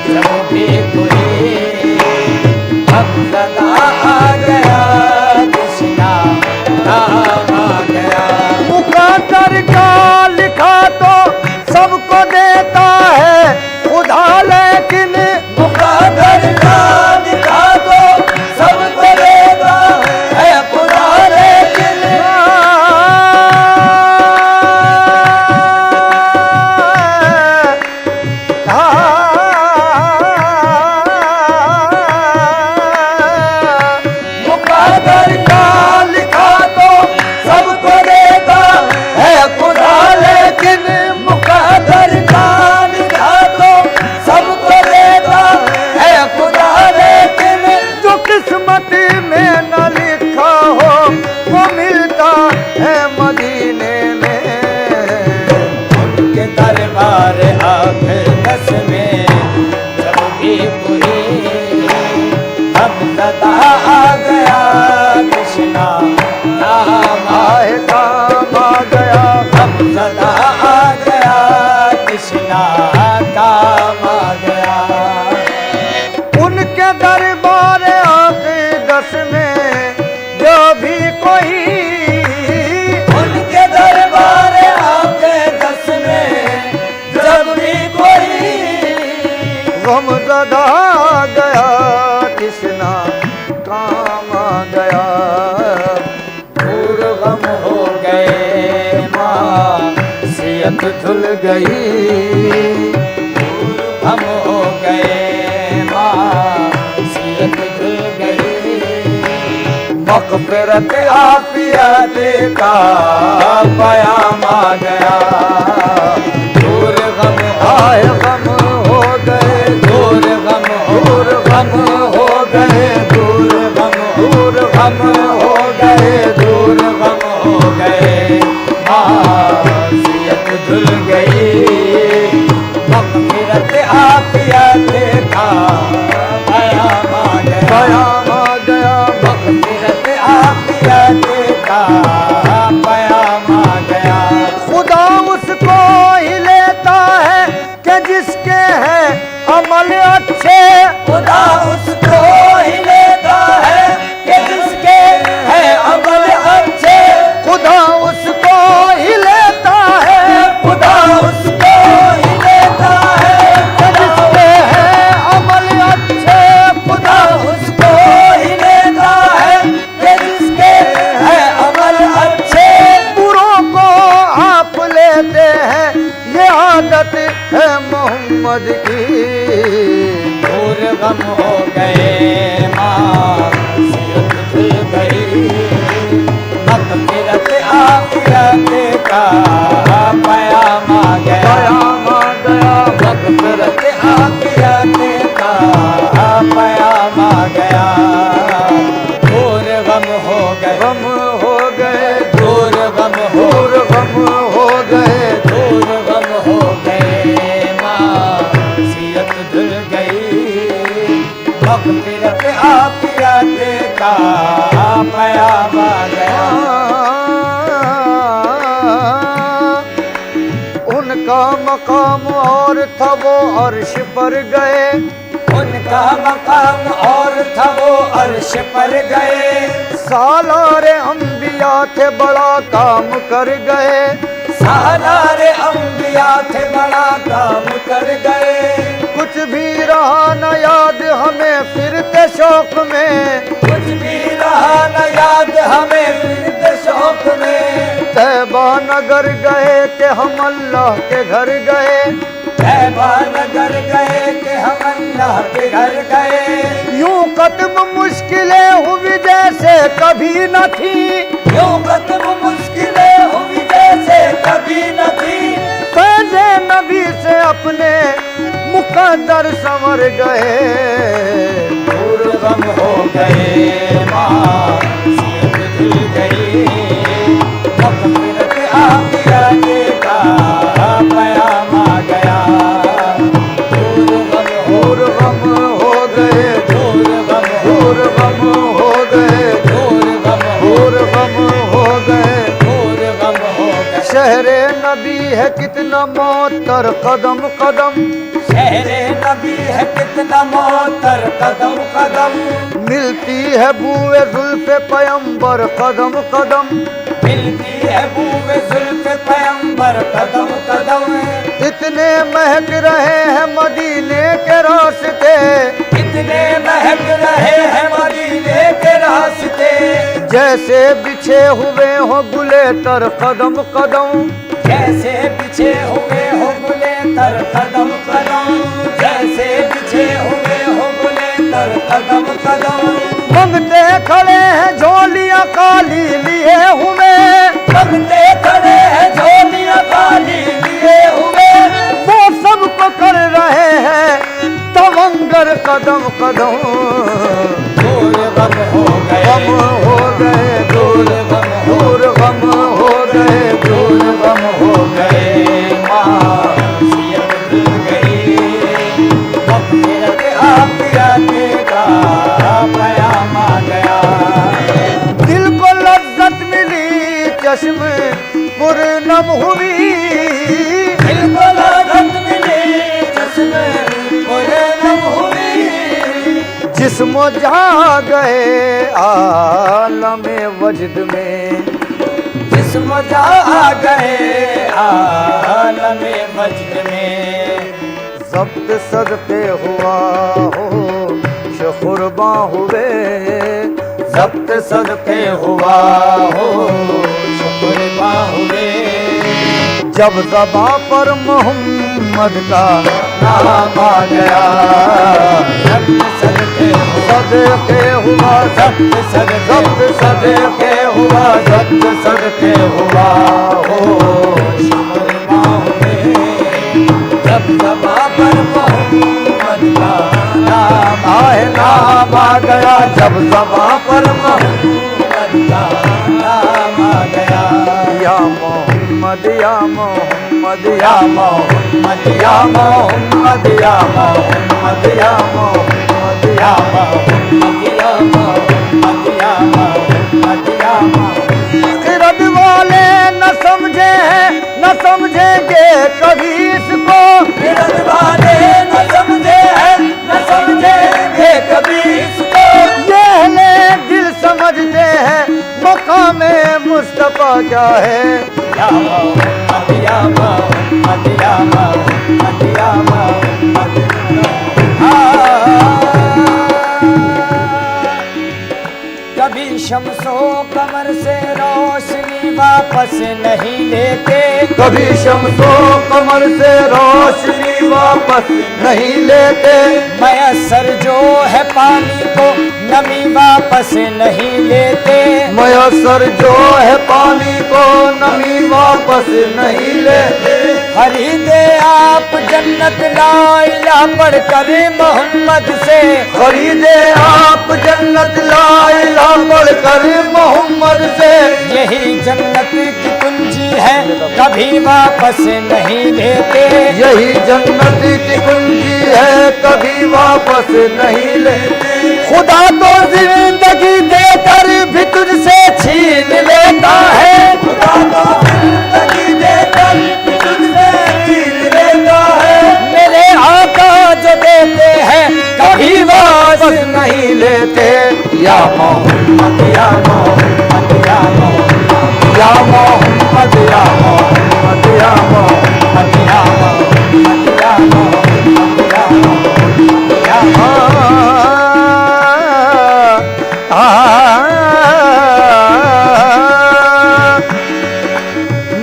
[SPEAKER 5] जब भी कोई गमज़दा आ गया तृष्णा काम आ गया। मुक़द्दर का लिखा तो सबको देता है खुदा, लेकिन मुक़द्दर का लिखा तो सबको देता है खुदा, लेकिन मुक़द्दर का लिखा तो सबको देता है खुदा, लेकिन मुक़द्दर का लिखा तो सबको देता है खुदा, लेकिन जो किस्मत में न लिखा हो वो मिलता है मदीने में। उनके दरबार आके 10 में जब भी कोई गमज़दा आ गया तृष्णा काम आ गया। गमज़दा आ गया तृष्णा काम आ गया। उनके दरबार आके 10 में जो भी कोई उनके दरबार आके 10 में जब भी कोई गमज़दा आ गया तृष्णा काम आ गया। दूर गम हो गए मासियत धुल गई। हम हो गए मासियत धुल गई। मग़फ़िरत आफ़ियत का पयाम आ गया। दूर गम आए गम हो गए, दूर गम हो गए, दूर गम हो गए, दूर गम हो गए मासियत धुल गई। मग़फ़िरत आफ़ियत का पयाम आ गया। मग़फ़िरत आफ़ियत का पयाम आ गया। खुदा उसको ही लेता है कि जिसके हैं अमल अच्छे। खुदा उसको ही लेता है कि जिसके हैं अमल अच्छे। खुदा उसको ही लेता है, खुदा उसको ही लेता है कि जिसके हैं अमल अच्छे। खुदा उसको ही लेता है कि जिसके हैं अमल अच्छे। बुरों को आप लेते हैं ये आदत है मोहम्मद की। दूर गम हो गए मासियत धुल गई। मग़फ़िरत आफ़ियत का पयाम आ गया। मग़फ़िरत आफ़ियत का पयाम आ गया। दूर गम हो गए, दूर गम हो गए, दूर गम हो गए मासियत धुल गई। मग़फ़िरत आफ़ियत का पयाम आ गया। उनका मकाम और था वो अर्श पर गए। उनका मकाम और था वो अर्श पर गए। सालारे अंबिया थे बड़ा काम कर गए। सालारे अंबिया थे बड़ा काम कर गए। कुछ भी रहा न याद हमें फिरते शौक में, कुछ भी रहा न याद हमें फिरते शौक में। तैबा नगर गए कि हम अल्लाह के घर गए, तैबा नगर गए कि हम अल्लाह के घर गए। यूं कत्म मुश्किलें हुई जैसे कभी न थी, यूं कत्म मुश्किलें हुई जैसे कभी न थी। फैज़े नबी से अपने मुकद्दर संवर गए। दूर गम हो गए माँ सीत धुल गई, मग़फ़िरत आखिरत का पयाम आ गया। दूर गम हो गए, दूर गम हो गए, दूर गम हो गए। शहरे नबी है कितना मोहतर कदम कदम, शहरे नबी है कितना मोहतर कदम कदम। मिलती है बूए जुल्फ़े पैगंबर कदम कदम, मिलती है बूए जुल्फ़े पैगंबर कदम कदम। इतने महक रहे हैं मदीने के रास्ते, इतने महक रहे हैं मदीने के रास्ते। जैसे बिछे हुए हो गुले तर कदम कदम, जैसे बिछे हुए हो गुले तर कदम कदम। जैसे बिछे हुए हो गुले तर कदम कदम। मंगते खड़े हैं झोलियां काली लिए हुए, मंगते खड़े हैं झोलियां काली लिए हुए। वो सब पकड़ रहे हैं तवंगर कदम कदम। दूर गम हो गए, गम हो गए, दूर गम हो गए, दूर गम हो गए। माँ सीयत धुल गई, मग़फ़िरत आखिरत का पयाम आ गया। दिल को लज़्ज़त मिली चश्म पुरनम हुई, दिल को लज़्ज़त मिली चश्म पुरनम हुई। जिस्म जा गए आलमे वजद में, जिस्म जा गए आलमे वजद में। ज़ब्त सदक़े हुआ हो शुकुरबा हुए, ज़ब्त सदक़े हुआ हो शुकुरबा हुए। जब ज़बां पर मोहम्मद का नाम आ गया, ज़ब्त सदक़े हुआ, ज़ब्त सदक़े हुआ, ज़ब्त सदक़े हुआ हो शुकुरबा हुए। जब ज़बां पर मोहम्मद का नाम आए, नाम आ गया। जब ज़बां पर मोहम्मद का नाम आ गया। या मोहम्मद या मोहम्मद या मोहम्मद या मोहम्मद या मोहम्मद या मोहम्मद या मोहम्मद या मोहम्मद या मोहम्मद या मोहम्मद। खिरद वाले न समझे हैं न समझेंगे कभी इसको, खिरद वाले न समझे हैं न समझेंगे कभी इसको। ये अहले दिल समझते हैं मकामे मुस्तफा क्या है। या मोहम्मद या मोहम्मद या मोहम्मद या मोहम्मद। कभी शम्सो कमर से रोशनी वापस नहीं लेते, कभी शम्सो कमर से रोशनी वापस नहीं लेते। मयसर जो है पानी को नमी वापस नहीं लेते, मयसर जो है पानी को नमी वापस नहीं लेते। खरीदे आप जन्नत ला इलाहा पढ़कर मोहम्मद से, खरीदे आप जन्नत ला इलाहा पढ़कर मोहम्मद से। यही जन्नत की कुंजी है कभी वापस नहीं लेते, यही जन्नत की कुंजी है कभी वापस नहीं लेते। खुदा तो जिंदगी देकर भी तुझसे छीन लेता है, खुदा तो जिंदगी देकर भी तुझसे छीन लेता है। मेरे आका जो देते हैं कभी वापस नहीं लेते। या मोहम्मद या मोहम्मद या मोहम्मद या मोहम्मद या मोहम्मद मोहम्मद या मोहम्मद या मोहम्मद या मोहम्मद या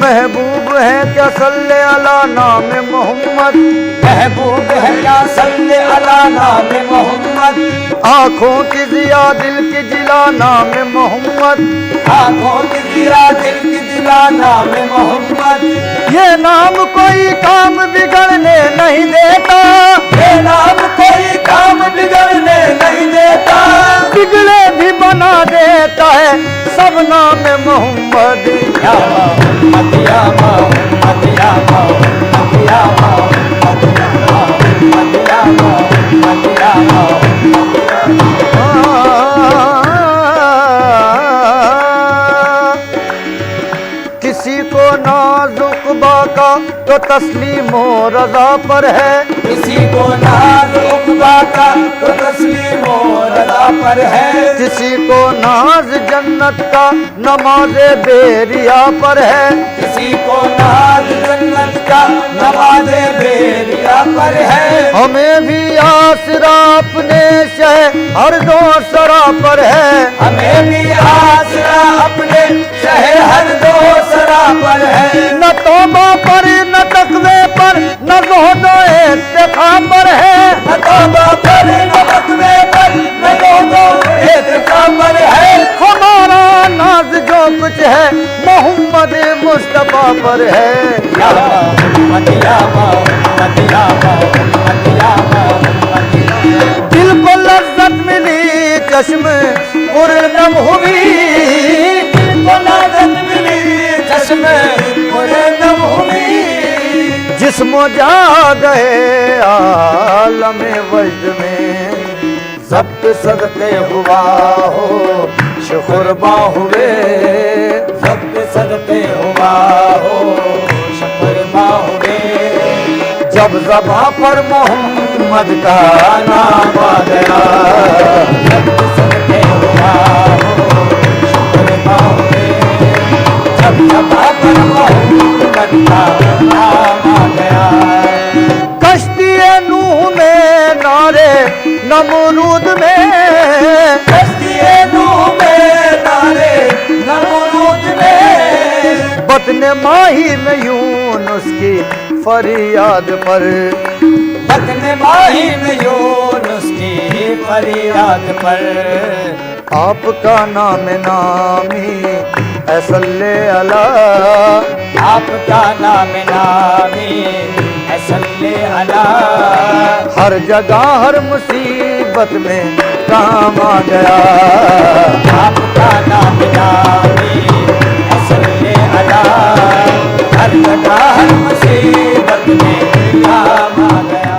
[SPEAKER 5] महबूब है क्या सल्ले अला नाम मोहम्मद, महबूब है क्या सल्ले अला नाम मोहम्मद, आँखों की जिया दिल की जिला नाम मोहम्मद, आँखों की जिया दिल की जिला नाम मोहम्मद। ये नाम कोई काम बिगड़ने नहीं देता, ये नाम कोई काम बिगड़ने नहीं देता, बिगड़े भी बना देता है सब नाम मोहम्मद या मोहम्मद या मोहम्मद या मोहम्मद या मोहम्मद या मोहम्मद या मोहम्मद। किसी को नाजुक बाका तो तस्लीम रजा पर है, किसी को नाजुक बाका तो तस्लीम रजा पर है, किसी को नाज जन्नत का नमाज बेरिया पर है, किसी को नाज जन्नत का नमाज बेरिया पर है। हमें भी आसरा अपने शहर दो सरा पर है, हमें भी आसरा अपने शहर दो सरा पर है। न तौबा पर न तकवे पर न ज़ुहदो इत्तिक़ा पर है, न तौबा पर न तकवे पर न ज़ुहदो इत्तिक़ा पर है। हमारा नाज जो कुछ है मोहम्मद मुस्तफा पर है या मोहम्मद या मोहम्मद या मोहम्मद या मोहम्मद। दिल को लज्जत मिली चश्म पुरनम हुई, दिल को लज्जत मिली चश्म पुरनम हुई, जिस्म जा गए आलम वजद में, ज़ब्त सदक़े हुआ हो शुकुरबा हुए, ज़ब्त सदक़े हुआ हो शुकुरबा हुए। जब ज़बा पर मोहम्मद का नाम आ गया, ज़ब्त सदक़े हुआ हो शुकुरबा हुए। जब ज़बा पर मोहम्मद का नाम आ गया, कश्ती नूह में नारे नमरूद में, कश्ती नूह में नारे नमरूद में, बतन माही में यूनुस की फरियाद पर, बतन माही में यूनुस की फरियाद पर। आपका नाम नामी सल्ले अला, आपका नाम नामी सल्ले अला। हर जगह हर मुसीबत में काम आ गया, आपका नाम नामी सल्ले अला। हर जगह हर मुसीबत में काम आ गया।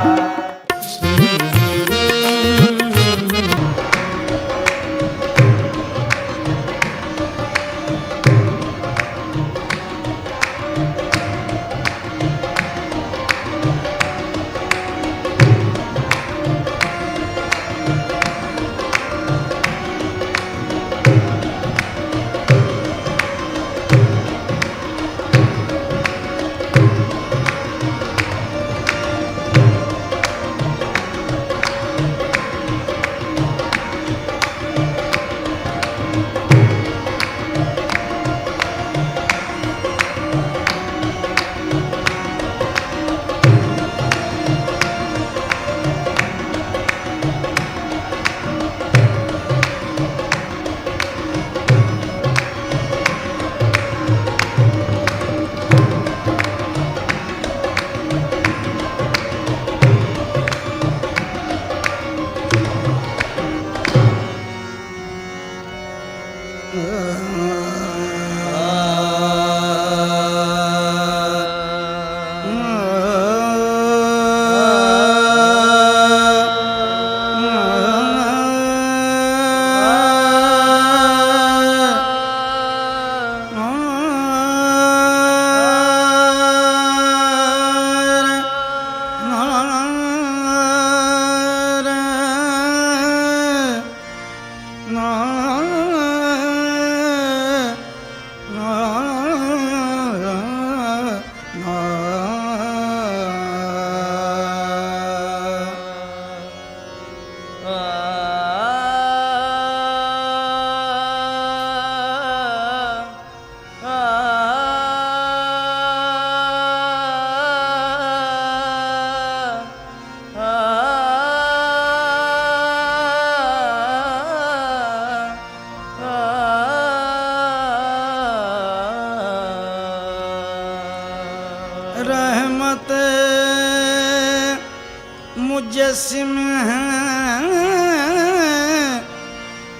[SPEAKER 5] मुजस्सिम हैं,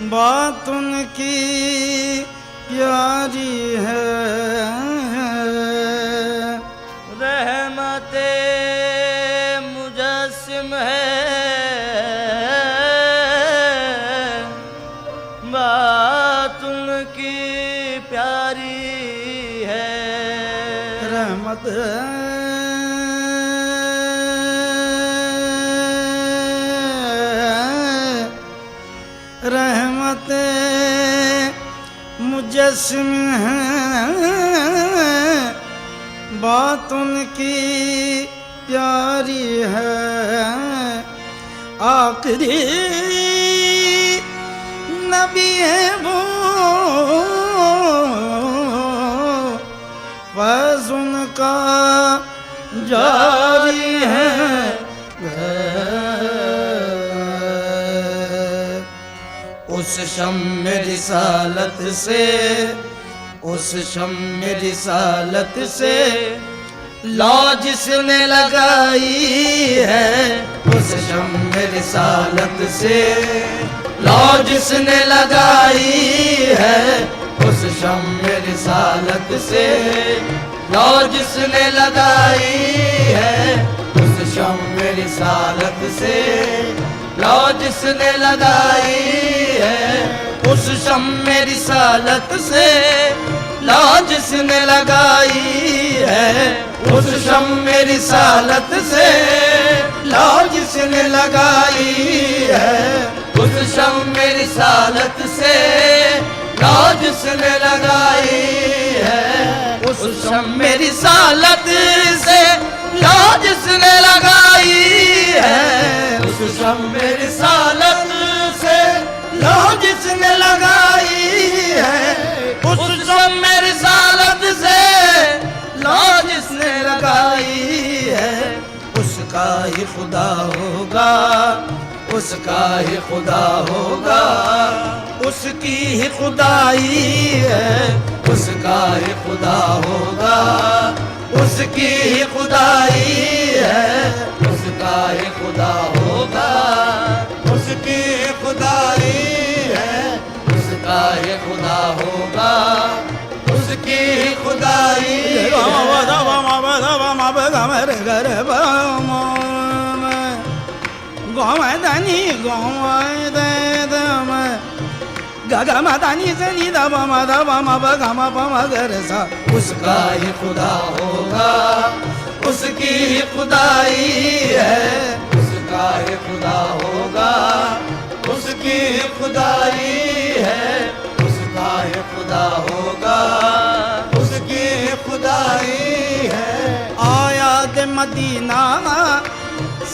[SPEAKER 5] बात उनकी प्यारी है।
[SPEAKER 2] रहमते मुजस्सिम है, बात उनकी प्यारी है।
[SPEAKER 5] रहमत रहमत मुजस्सिम हैं, बात उनकी प्यारी है। आखिरी नबी है वो, फैज़ उनका जारी है। उस शम्म रिसालत से, उस शम्म रिसालत से लौ जिसने लगाई है। उस शम्म रिसालत से लौ जिसने लगाई है। उस शम्म रिसालत से लौ जिसने लगाई है। उस शम्म रिसालत से लौ जिसने लगाई है। उस शम्म रिसालत से लौ जिसने लगाई है। उस शम्म रिसालत से लौ जिसने लगाई है। उस शम्म रिसालत से लौ जिसने लगाई है। उस शम्म रिसालत से लौ जिसने लगाई है। उस शम्म रिसालत से लौ जिसने लगाई है। उस शम्म रिसालत से लौ जिसने लगाई है। उसका ही खुदा होगा, उसका ही खुदा होगा, उसकी ही खुदाई है। उसका ही खुदा होगा, उसकी ही खुदाई है। उसका ही खुदा होगा, उसकी ही खुदाई है। उसका ही खुदा होगा, उसकी ही खुदाई है। गोमदनी गोमदे दम गगा मदानी सनी दब मद बम बगम बम गर सा। उसका ही खुदा होगा, उसकी ही खुदाई है। उसका ही खुदा होगा, उसकी ही खुदाई है। उसका ही खुदा होगा, उसकी ही खुदाई है। आया दे मदीना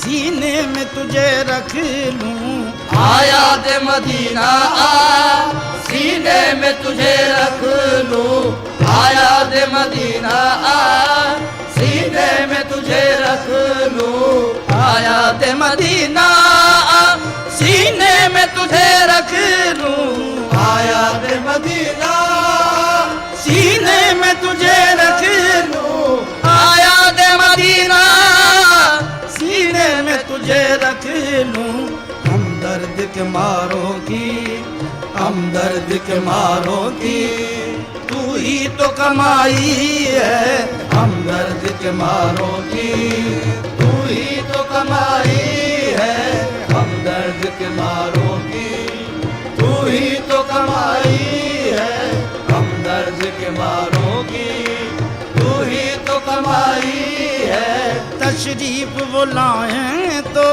[SPEAKER 5] सीने में तुझे रख लूं। आया दे मदीना सीने में तुझे रख लूं। आया दे मदीना सीने में तुझे रख लूं। आया दे मदीना सीने में तुझे रख लूं। आया दे मदीना सीने में तुझे रख लूं। आया दे मदीना सीने में तुझे रख लूं। हम दर्द के मारों की, हम दर्द के मारों की तू ही तो कमाई है। हम दर्द के मारों की तू ही तो कमाई है। हम दर्द के मारों की तू ही तो कमाई है। हम दर्द के मारों की तू ही तो कमाई है। तशरीफ वो लाएं तो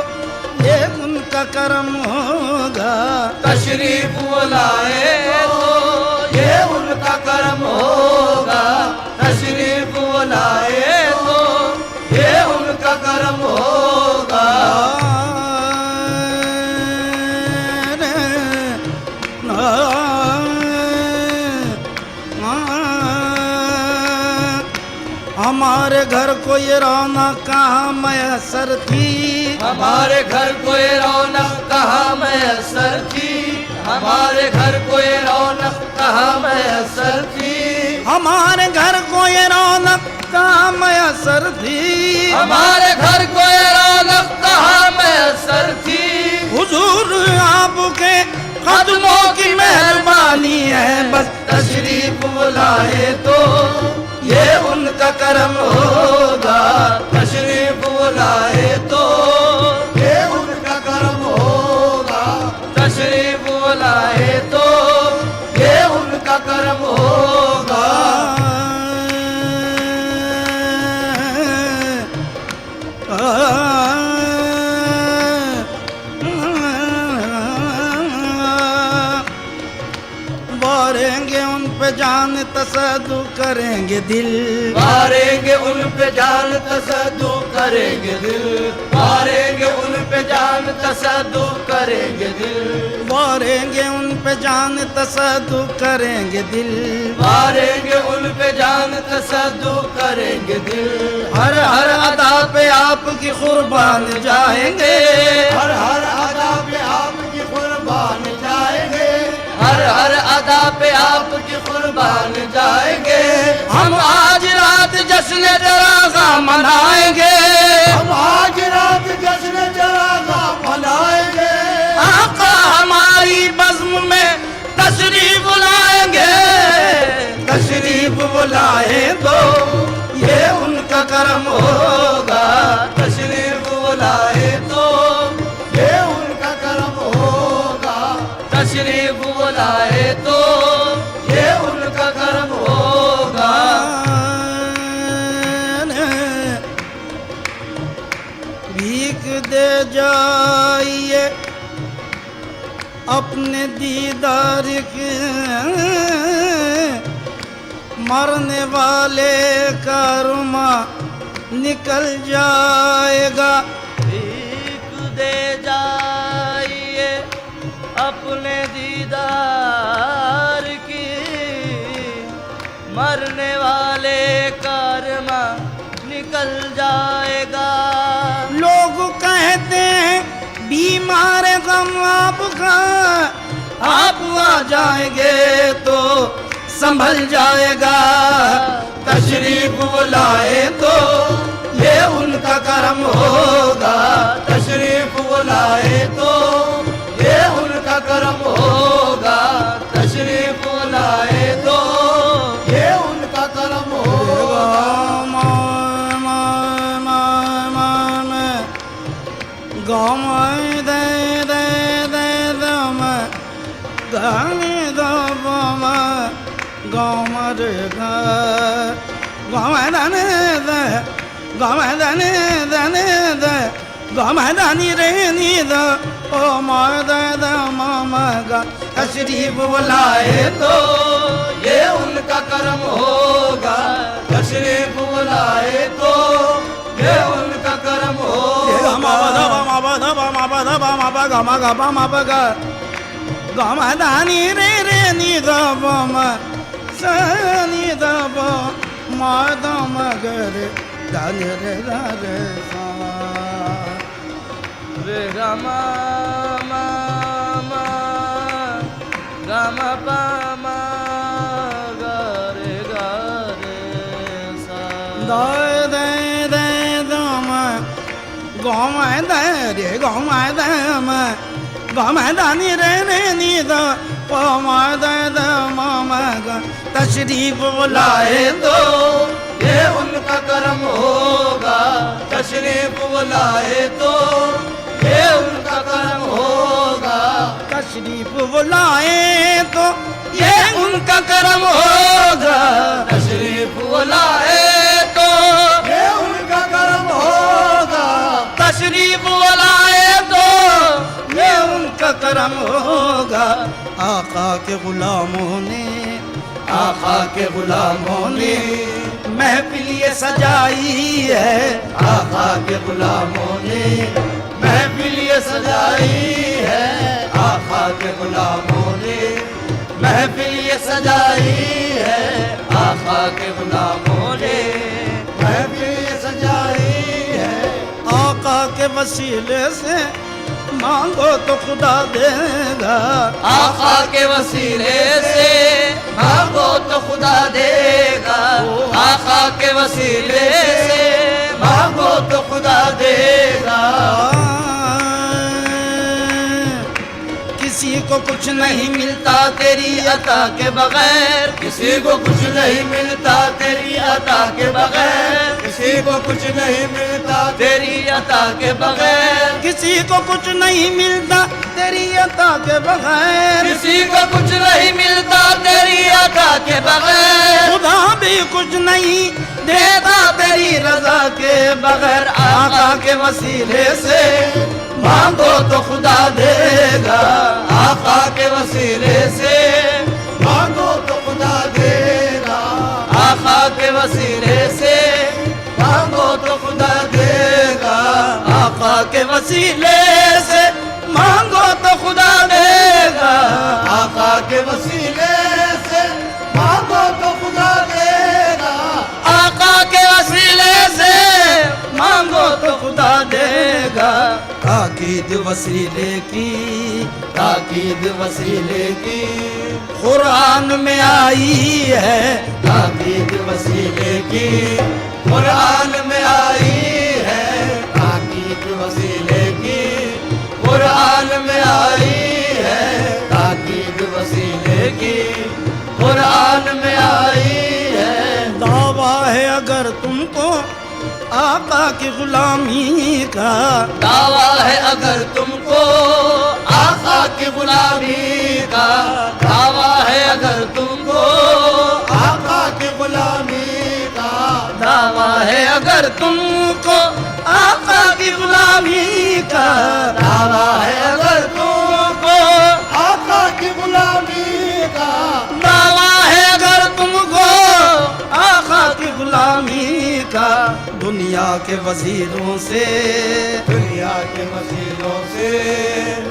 [SPEAKER 5] ये उनका करम होगा। तशरीफ वो लाए तो ये उनका करम होगा। तशरीफ वो लाए तो ये उनका करम होगा। हमारे घर को ये रौनक कहाँ मैसर थी। हमारे घर को ये रौनक कहाँ मैसर थी। हमारे घर को ये रौनक कहाँ मैसर थी। हमारे घर को ये रौनक कहाँ मैसर थी। हमारे घर को ये रौनक कहाँ मैसर
[SPEAKER 1] उनका करम होगा, तशरीफ वो लाए तो
[SPEAKER 3] ये उनका करम होगा,
[SPEAKER 1] तशरीफ वो लाए तो ये उनका करम होगा।
[SPEAKER 5] वारेंगे उन पे जान तसद्दु करेंगे दिल,
[SPEAKER 1] मारेंगे उन पे जान तसद्दु करेंगे दिल, मारेंगे उन पे जान तसद्दु करेंगे दिल,
[SPEAKER 5] वारेंगे उन पे जान तसद्दु करेंगे दिल,
[SPEAKER 1] मारेंगे उन पे जान तसद्दु करेंगे दिल।
[SPEAKER 5] हर हर अदा पे आपकी कुर्बान जाएंगे,
[SPEAKER 3] हर हर अदा पे आपकी कुर्बान जाएंगे,
[SPEAKER 1] हर हर अदा पे आपकी कुर्बान जाएंगे। हम आज रात जश्न जरागा मनाएंगे,
[SPEAKER 3] हम आज रात जश्न जरागा मनाएंगे,
[SPEAKER 1] आका हमारी बज़्म में तशरीफ लाएंगे, तशरीफ बुलाए तो ये उनका करम होगा, तशरीफ बुलाए तो
[SPEAKER 3] ये उनका करम होगा,
[SPEAKER 1] तशरीफ बुलाए तो ये उनका करम होगा।
[SPEAKER 5] भीख दे जाइए अपने दीदार के, मरने वाले का रुमा निकल जाएगा।
[SPEAKER 1] भीख दे जाइए अपने दीदार की, मरने वाले का रुमा निकल जाएगा।
[SPEAKER 5] लोग कहते हैं बीमार गम आपका, आप आ जाएंगे तो संभल जाएगा।
[SPEAKER 1] तशरीफ बुलाए तो ये उनका करम होगा, तशरीफ बुलाए तो ये उनका करम होगा, तशरीफ बुलाए तो
[SPEAKER 3] ये उनका करम होगा।
[SPEAKER 5] गाँव दे दे दे दम गाने दम गाँव रे गाँव दाने दे गाँव दाने दाने दे गाँव दानी रे नी द ओ माँ दे द मामा गा तशरीफ बुलाए
[SPEAKER 1] तो ये उनका करम होगा, तशरीफ बुलाए तो ये उनका करम होगा।
[SPEAKER 5] गमदानी रे रे नी दम सनी दम मादम गर दल रे रे
[SPEAKER 1] रे गमा मा मा गमा पा मा गा रे सा।
[SPEAKER 5] दे दे दे दम गम दे रे गम दम गमदानी रे रे नी द ओ दे द मम ग तशरीफ बुलाए
[SPEAKER 1] तो ये उनका करम होगा, तशरीफ बुलाए तो ये उनका करम होगा,
[SPEAKER 5] तशरीफ बुलाए तो ये उनका करम होगा।
[SPEAKER 1] तशरीफ बुलाए तो
[SPEAKER 3] ये उनका करम होगा,
[SPEAKER 1] तशरीफ बुलाए तो
[SPEAKER 5] ये उनका करम होगा। आका के गुलामों ने
[SPEAKER 1] आका के गुलामों ने
[SPEAKER 5] महफिल ये सजाई है,
[SPEAKER 1] आका के गुलामों ने महफिल ये सजाई है, आका के गुलामों ने महफिल ये सजाई है, आका के गुलामों ने
[SPEAKER 3] महफिल ये सजाई है।
[SPEAKER 5] आका के वसीले से मांगो तो खुदा देगा,
[SPEAKER 1] आका के वसीले से मांगो तो खुदा देगा, आका के वसीले से मांगो तो खुदा देगा।
[SPEAKER 5] किसी को कुछ नहीं मिलता तेरी अता के बगैर,
[SPEAKER 3] किसी को कुछ नहीं मिलता तेरी अता के बगैर, किसी को कुछ नहीं मिलता
[SPEAKER 5] तेरी अता के बगैर, किसी को कुछ नहीं मिलता तेरी अता के बगैर,
[SPEAKER 3] किसी को कुछ नहीं मिलता तेरी अता के बगैर,
[SPEAKER 5] खुदा भी कुछ नहीं देता तेरी रजा के बगैर। आका के वसीले से
[SPEAKER 3] मांगो तो खुदा देगा, आका के वसीले से मांगो तो खुदा देगा,
[SPEAKER 5] आका के वसीले से
[SPEAKER 3] मांगो तो खुदा देगा,
[SPEAKER 5] आका के वसीले से मांगो तो खुदा देगा,
[SPEAKER 3] आका के वसीले से मांगो तो खुदा देगा,
[SPEAKER 5] आका के वसीले से मांगो तो खुदा देगा। ताकीद वसीले की,
[SPEAKER 3] ताकीद वसीले की
[SPEAKER 5] कुरान में आई है,
[SPEAKER 3] ताकीद वसीले की कुरान में आई है, ताकीद वसीले की कुरान में आई है, ताकीद वसीले की कुरान में आई है।
[SPEAKER 5] दावा है अगर तुमको आका की गुलामी का,
[SPEAKER 3] दावा है अगर तुमको आका की गुलामी का, दावा है अगर तुमको आका की गुलामी का,
[SPEAKER 5] दावा है अगर तुमको आका की गुलामी का,
[SPEAKER 3] दावा है अगर तुमको आका की गुलामी का,
[SPEAKER 5] दावा है अगर तुमको आका की गुलामी का। दुनिया के वजीरों से,
[SPEAKER 3] दुनिया के वजीरों से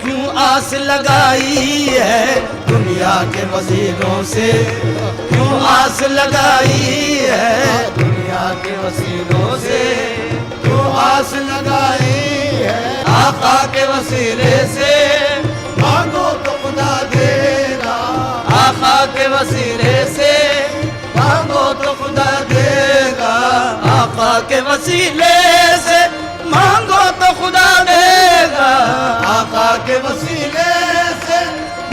[SPEAKER 5] क्यों आस लगाई है,
[SPEAKER 3] दुनिया के वजीरों से
[SPEAKER 5] क्यों आस लगाई है,
[SPEAKER 3] दुनिया के वसीलों से क्यों आस लगाई है,
[SPEAKER 5] आका के वसीले से
[SPEAKER 3] मांगो तो खुदा देगा,
[SPEAKER 5] आका के वसीले से
[SPEAKER 3] मांगो तो खुदा देगा,
[SPEAKER 5] आका के वसीले से मांगो तो खुदा देगा,
[SPEAKER 3] आका के वसीले से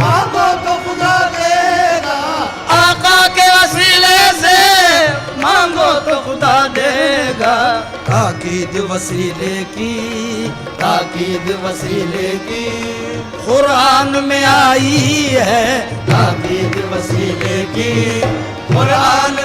[SPEAKER 3] मांगो तो खुदा देगा,
[SPEAKER 5] आका के वसीले से मांगो तो खुदा देगा। ताकीद वसीले की,
[SPEAKER 3] ताकीद वसीले की
[SPEAKER 5] कुरान में आई है,
[SPEAKER 3] ताकीद वसीले की कुरान